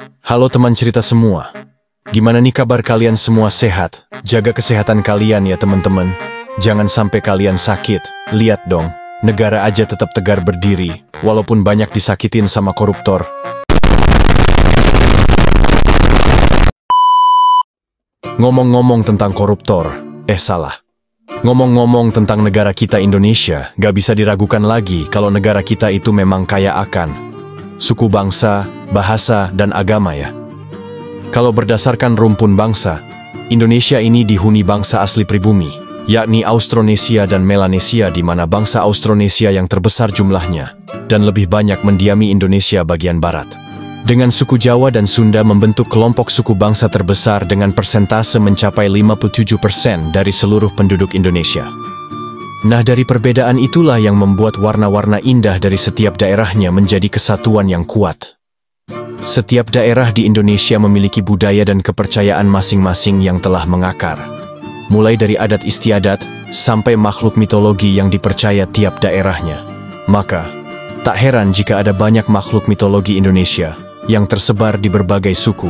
Halo teman cerita semua. Gimana nih kabar kalian semua sehat? Jaga kesehatan kalian ya teman-teman. Jangan sampai kalian sakit. Lihat dong, negara aja tetap tegar berdiri, walaupun banyak disakitin sama koruptor. Ngomong-ngomong tentang koruptor, salah. Ngomong-ngomong tentang negara kita Indonesia, gak bisa diragukan lagi kalau negara kita itu memang kaya akan suku bangsa, bahasa, dan agama ya. Kalau berdasarkan rumpun bangsa, Indonesia ini dihuni bangsa asli pribumi, yakni Austronesia dan Melanesia, di mana bangsa Austronesia yang terbesar jumlahnya, dan lebih banyak mendiami Indonesia bagian barat. Dengan suku Jawa dan Sunda membentuk kelompok suku bangsa terbesar dengan persentase mencapai 57% dari seluruh penduduk Indonesia. Nah, dari perbedaan itulah yang membuat warna-warna indah dari setiap daerahnya menjadi kesatuan yang kuat. Setiap daerah di Indonesia memiliki budaya dan kepercayaan masing-masing yang telah mengakar. Mulai dari adat istiadat sampai makhluk mitologi yang dipercaya tiap daerahnya. Maka, tak heran jika ada banyak makhluk mitologi Indonesia yang tersebar di berbagai suku.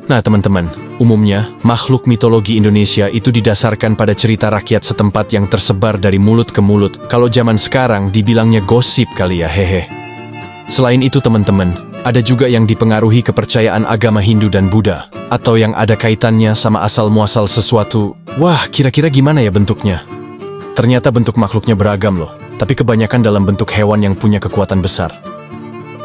Nah teman-teman, umumnya makhluk mitologi Indonesia itu didasarkan pada cerita rakyat setempat yang tersebar dari mulut ke mulut. Kalau zaman sekarang dibilangnya gosip kali ya, hehe. Selain itu teman-teman, ada juga yang dipengaruhi kepercayaan agama Hindu dan Buddha, atau yang ada kaitannya sama asal-muasal sesuatu. Wah, kira-kira gimana ya bentuknya? Ternyata bentuk makhluknya beragam loh, tapi kebanyakan dalam bentuk hewan yang punya kekuatan besar.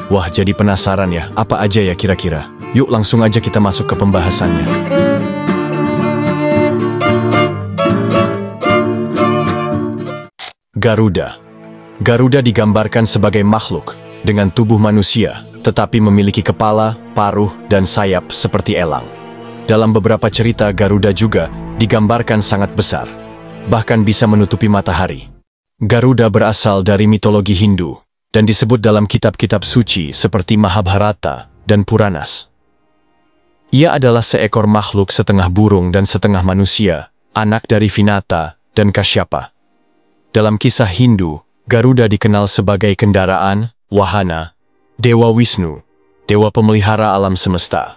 Wah, jadi penasaran ya, apa aja ya kira-kira? Yuk langsung aja kita masuk ke pembahasannya. Garuda. Garuda digambarkan sebagai makhluk dengan tubuh manusia, tetapi memiliki kepala, paruh, dan sayap seperti elang. Dalam beberapa cerita, Garuda juga digambarkan sangat besar, bahkan bisa menutupi matahari. Garuda berasal dari mitologi Hindu, dan disebut dalam kitab-kitab suci seperti Mahabharata dan Puranas. Ia adalah seekor makhluk setengah burung dan setengah manusia, anak dari Vinata dan Kasyapa. Dalam kisah Hindu, Garuda dikenal sebagai kendaraan, wahana, Dewa Wisnu, dewa pemelihara alam semesta.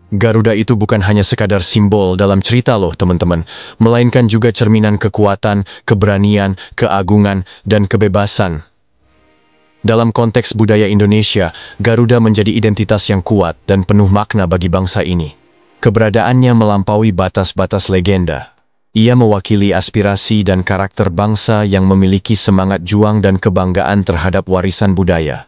Garuda itu bukan hanya sekadar simbol dalam cerita loh teman-teman, melainkan juga cerminan kekuatan, keberanian, keagungan, dan kebebasan. Dalam konteks budaya Indonesia, Garuda menjadi identitas yang kuat dan penuh makna bagi bangsa ini. Keberadaannya melampaui batas-batas legenda. Ia mewakili aspirasi dan karakter bangsa yang memiliki semangat juang dan kebanggaan terhadap warisan budaya.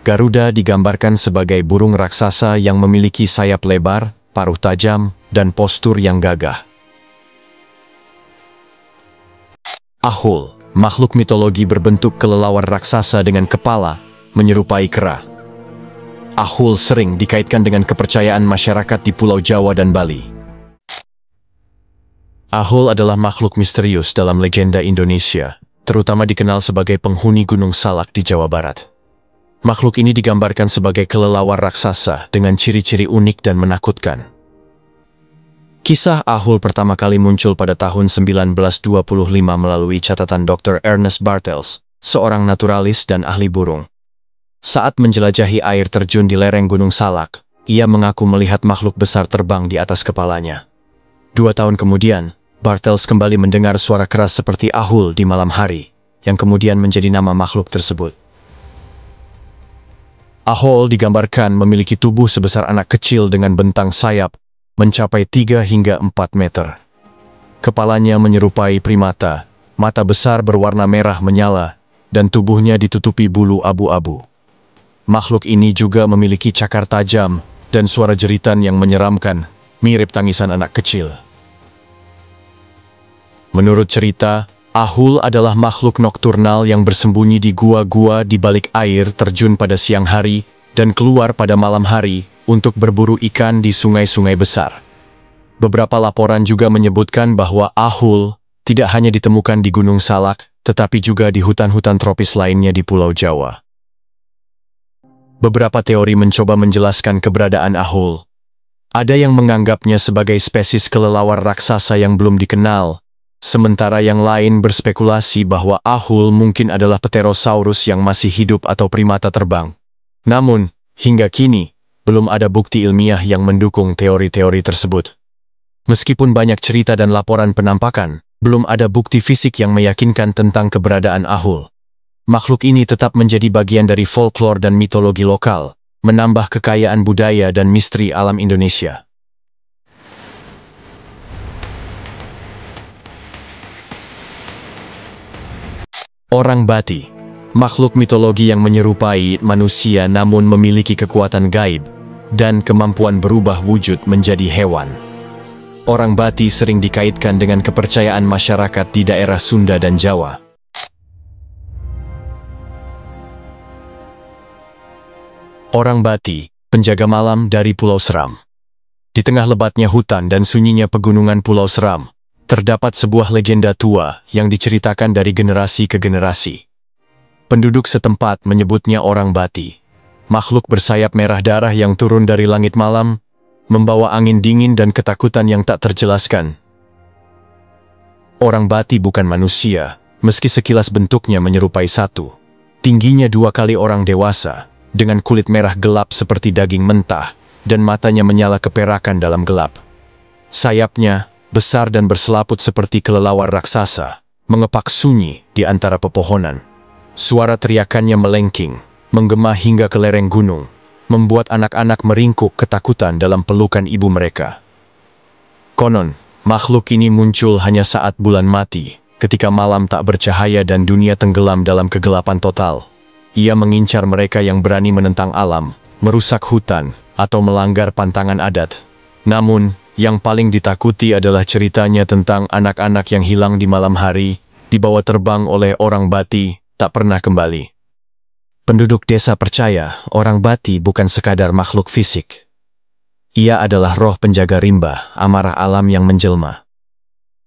Garuda digambarkan sebagai burung raksasa yang memiliki sayap lebar, paruh tajam, dan postur yang gagah. Ahul, makhluk mitologi berbentuk kelelawar raksasa dengan kepala menyerupai kera. Ahul sering dikaitkan dengan kepercayaan masyarakat di Pulau Jawa dan Bali. Ahul adalah makhluk misterius dalam legenda Indonesia, terutama dikenal sebagai penghuni Gunung Salak di Jawa Barat. Makhluk ini digambarkan sebagai kelelawar raksasa dengan ciri-ciri unik dan menakutkan. Kisah Ahul pertama kali muncul pada tahun 1925 melalui catatan Dr. Ernest Bartels, seorang naturalis dan ahli burung. Saat menjelajahi air terjun di lereng Gunung Salak, ia mengaku melihat makhluk besar terbang di atas kepalanya. 2 tahun kemudian, Bartels kembali mendengar suara keras seperti Ahul di malam hari, yang kemudian menjadi nama makhluk tersebut. Ahul digambarkan memiliki tubuh sebesar anak kecil dengan bentang sayap mencapai 3 hingga 4 meter. Kepalanya menyerupai primata, mata besar berwarna merah menyala, dan tubuhnya ditutupi bulu abu-abu. Makhluk ini juga memiliki cakar tajam dan suara jeritan yang menyeramkan, mirip tangisan anak kecil. Menurut cerita, Ahul adalah makhluk nokturnal yang bersembunyi di gua-gua di balik air terjun pada siang hari dan keluar pada malam hari untuk berburu ikan di sungai-sungai besar. Beberapa laporan juga menyebutkan bahwa Ahul tidak hanya ditemukan di Gunung Salak, tetapi juga di hutan-hutan tropis lainnya di Pulau Jawa. Beberapa teori mencoba menjelaskan keberadaan Ahul. Ada yang menganggapnya sebagai spesies kelelawar raksasa yang belum dikenal, Sementara yang lain berspekulasi bahwa Ahul mungkin adalah Pterosaurus yang masih hidup atau primata terbang. Namun, hingga kini, belum ada bukti ilmiah yang mendukung teori-teori tersebut. Meskipun banyak cerita dan laporan penampakan, belum ada bukti fisik yang meyakinkan tentang keberadaan Ahul. Makhluk ini tetap menjadi bagian dari folklore dan mitologi lokal, menambah kekayaan budaya dan misteri alam Indonesia. Orang Bati, makhluk mitologi yang menyerupai manusia namun memiliki kekuatan gaib dan kemampuan berubah wujud menjadi hewan. Orang Bati sering dikaitkan dengan kepercayaan masyarakat di daerah Sunda dan Jawa. Orang Bati, penjaga malam dari Pulau Seram. Di tengah lebatnya hutan dan sunyinya pegunungan Pulau Seram, terdapat sebuah legenda tua yang diceritakan dari generasi ke generasi. Penduduk setempat menyebutnya orang Bati, makhluk bersayap merah darah yang turun dari langit malam, membawa angin dingin dan ketakutan yang tak terjelaskan. Orang Bati bukan manusia, meski sekilas bentuknya menyerupai satu. Tingginya 2 kali orang dewasa, dengan kulit merah gelap seperti daging mentah, dan matanya menyala keperakan dalam gelap. Sayapnya besar dan berselaput seperti kelelawar raksasa, mengepak sunyi di antara pepohonan. Suara teriakannya melengking, menggema hingga ke lereng gunung, membuat anak-anak meringkuk ketakutan dalam pelukan ibu mereka. Konon, makhluk ini muncul hanya saat bulan mati, ketika malam tak bercahaya dan dunia tenggelam dalam kegelapan total. Ia mengincar mereka yang berani menentang alam, merusak hutan, atau melanggar pantangan adat. Namun, yang paling ditakuti adalah ceritanya tentang anak-anak yang hilang di malam hari, dibawa terbang oleh orang Bati, tak pernah kembali. Penduduk desa percaya orang Bati bukan sekadar makhluk fisik. Ia adalah roh penjaga rimba, amarah alam yang menjelma.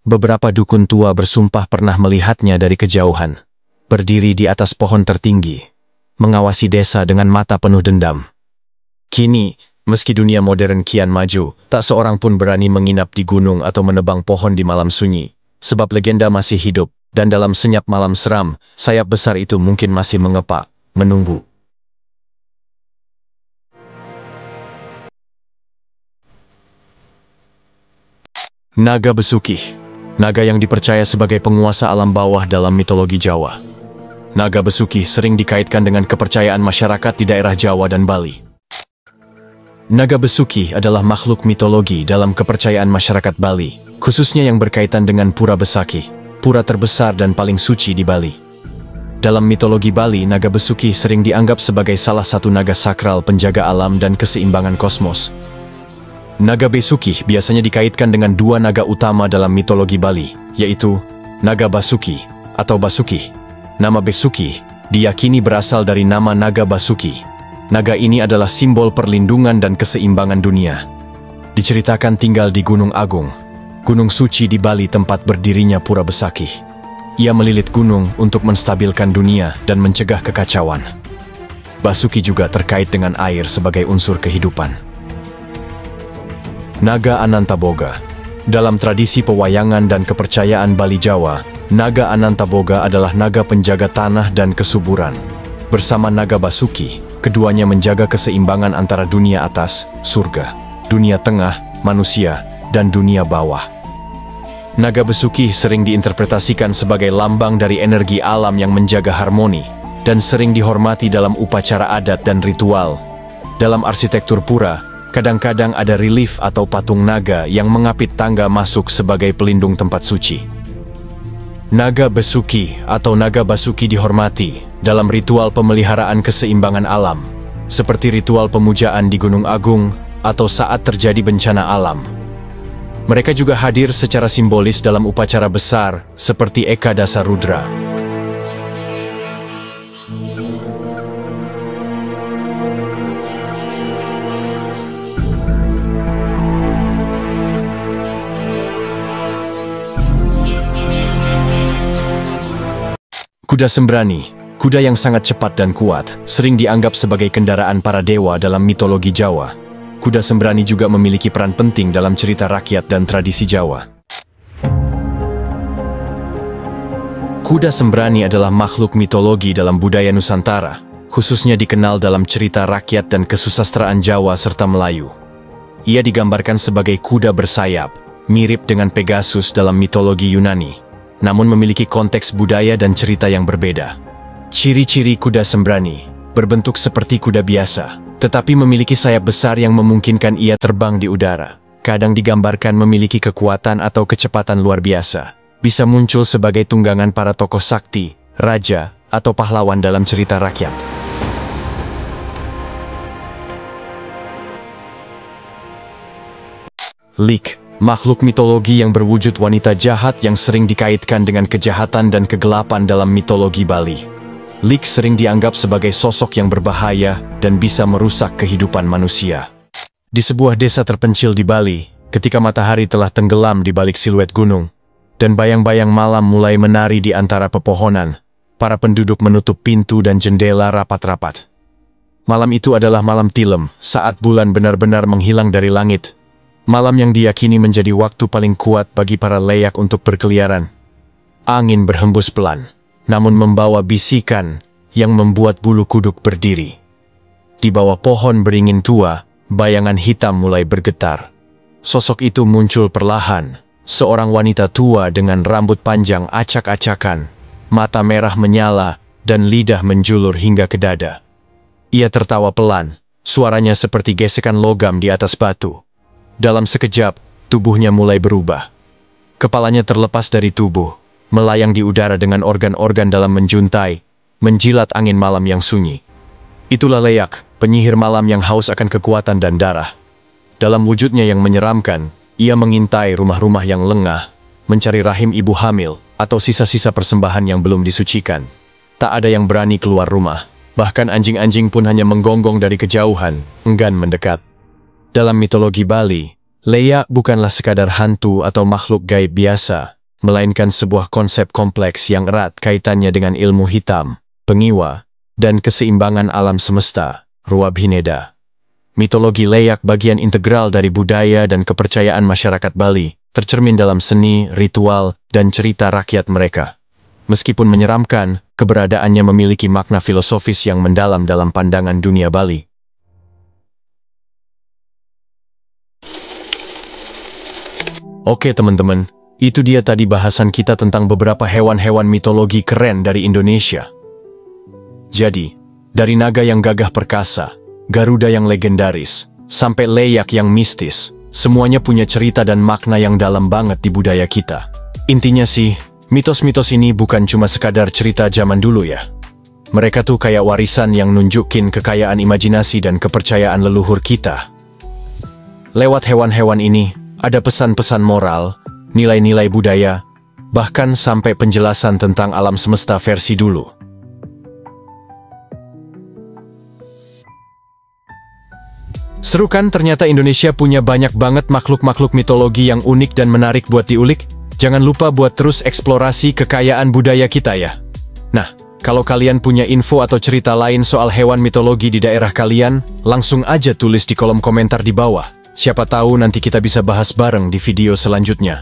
Beberapa dukun tua bersumpah pernah melihatnya dari kejauhan, berdiri di atas pohon tertinggi, mengawasi desa dengan mata penuh dendam. Kini, meski dunia modern kian maju, tak seorang pun berani menginap di gunung atau menebang pohon di malam sunyi, sebab legenda masih hidup, dan dalam senyap malam seram, sayap besar itu mungkin masih mengepak, menunggu. Naga Besuki, naga yang dipercaya sebagai penguasa alam bawah dalam mitologi Jawa. Naga Besuki sering dikaitkan dengan kepercayaan masyarakat di daerah Jawa dan Bali. Naga Besuki adalah makhluk mitologi dalam kepercayaan masyarakat Bali, khususnya yang berkaitan dengan Pura Besaki, pura terbesar dan paling suci di Bali. Dalam mitologi Bali, Naga Besuki sering dianggap sebagai salah satu naga sakral penjaga alam dan keseimbangan kosmos. Naga Besuki biasanya dikaitkan dengan 2 naga utama dalam mitologi Bali, yaitu Naga Basuki atau Basuki. Nama Besuki diyakini berasal dari nama Naga Basuki. Naga ini adalah simbol perlindungan dan keseimbangan dunia. Diceritakan tinggal di Gunung Agung, gunung suci di Bali tempat berdirinya Pura Besaki. Ia melilit gunung untuk menstabilkan dunia dan mencegah kekacauan. Basuki juga terkait dengan air sebagai unsur kehidupan. Naga Anantaboga. Dalam tradisi pewayangan dan kepercayaan Bali Jawa, Naga Anantaboga adalah naga penjaga tanah dan kesuburan. Bersama Naga Basuki, keduanya menjaga keseimbangan antara dunia atas, surga, dunia tengah, manusia, dan dunia bawah. Naga Besuki sering diinterpretasikan sebagai lambang dari energi alam yang menjaga harmoni, dan sering dihormati dalam upacara adat dan ritual. Dalam arsitektur pura, kadang-kadang ada relief atau patung naga yang mengapit tangga masuk sebagai pelindung tempat suci. Naga Besuki atau Naga Basuki dihormati dalam ritual pemeliharaan keseimbangan alam, seperti ritual pemujaan di Gunung Agung atau saat terjadi bencana alam. Mereka juga hadir secara simbolis dalam upacara besar seperti Eka Dasa Rudra. Kuda Sembrani, kuda yang sangat cepat dan kuat, sering dianggap sebagai kendaraan para dewa dalam mitologi Jawa. Kuda Sembrani juga memiliki peran penting dalam cerita rakyat dan tradisi Jawa. Kuda Sembrani adalah makhluk mitologi dalam budaya Nusantara, khususnya dikenal dalam cerita rakyat dan kesusastraan Jawa serta Melayu. Ia digambarkan sebagai kuda bersayap, mirip dengan Pegasus dalam mitologi Yunani, namun memiliki konteks budaya dan cerita yang berbeda. Ciri-ciri kuda Sembrani berbentuk seperti kuda biasa, tetapi memiliki sayap besar yang memungkinkan ia terbang di udara. Kadang digambarkan memiliki kekuatan atau kecepatan luar biasa. Bisa muncul sebagai tunggangan para tokoh sakti, raja, atau pahlawan dalam cerita rakyat. Lik, makhluk mitologi yang berwujud wanita jahat yang sering dikaitkan dengan kejahatan dan kegelapan dalam mitologi Bali. Lik sering dianggap sebagai sosok yang berbahaya dan bisa merusak kehidupan manusia. Di sebuah desa terpencil di Bali, ketika matahari telah tenggelam di balik siluet gunung, dan bayang-bayang malam mulai menari di antara pepohonan, para penduduk menutup pintu dan jendela rapat-rapat. Malam itu adalah malam tilem, saat bulan benar-benar menghilang dari langit. Malam yang diyakini menjadi waktu paling kuat bagi para leyak untuk berkeliaran. Angin berhembus pelan, namun membawa bisikan yang membuat bulu kuduk berdiri. Di bawah pohon beringin tua, bayangan hitam mulai bergetar. Sosok itu muncul perlahan. Seorang wanita tua dengan rambut panjang acak-acakan, mata merah menyala, dan lidah menjulur hingga ke dada. Ia tertawa pelan, suaranya seperti gesekan logam di atas batu. Dalam sekejap, tubuhnya mulai berubah. Kepalanya terlepas dari tubuh, melayang di udara dengan organ-organ dalam menjuntai, menjilat angin malam yang sunyi. Itulah Leyak, penyihir malam yang haus akan kekuatan dan darah. Dalam wujudnya yang menyeramkan, ia mengintai rumah-rumah yang lengah, mencari rahim ibu hamil, atau sisa-sisa persembahan yang belum disucikan. Tak ada yang berani keluar rumah, bahkan anjing-anjing pun hanya menggonggong dari kejauhan, enggan mendekat. Dalam mitologi Bali, Leyak bukanlah sekadar hantu atau makhluk gaib biasa, melainkan sebuah konsep kompleks yang erat kaitannya dengan ilmu hitam, pengiwa, dan keseimbangan alam semesta, Ruwabhineda. Mitologi Leyak bagian integral dari budaya dan kepercayaan masyarakat Bali, tercermin dalam seni, ritual, dan cerita rakyat mereka. Meskipun menyeramkan, keberadaannya memiliki makna filosofis yang mendalam dalam pandangan dunia Bali. Oke teman-teman, itu dia tadi bahasan kita tentang beberapa hewan-hewan mitologi keren dari Indonesia. Jadi, dari naga yang gagah perkasa, Garuda yang legendaris, sampai Leyak yang mistis, semuanya punya cerita dan makna yang dalam banget di budaya kita. Intinya sih, mitos-mitos ini bukan cuma sekadar cerita zaman dulu ya. Mereka tuh kayak warisan yang nunjukin kekayaan imajinasi dan kepercayaan leluhur kita. Lewat hewan-hewan ini, ada pesan-pesan moral, nilai-nilai budaya, bahkan sampai penjelasan tentang alam semesta versi dulu. Seru kan ternyata Indonesia punya banyak banget makhluk-makhluk mitologi yang unik dan menarik buat diulik? Jangan lupa buat terus eksplorasi kekayaan budaya kita ya. Nah, kalau kalian punya info atau cerita lain soal hewan mitologi di daerah kalian, langsung aja tulis di kolom komentar di bawah. Siapa tahu nanti kita bisa bahas bareng di video selanjutnya.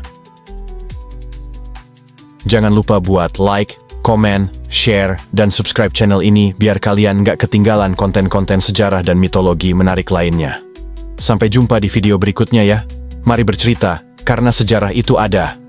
Jangan lupa buat like, komen, share, dan subscribe channel ini biar kalian nggak ketinggalan konten-konten sejarah dan mitologi menarik lainnya. Sampai jumpa di video berikutnya ya. Mari bercerita, karena sejarah itu ada.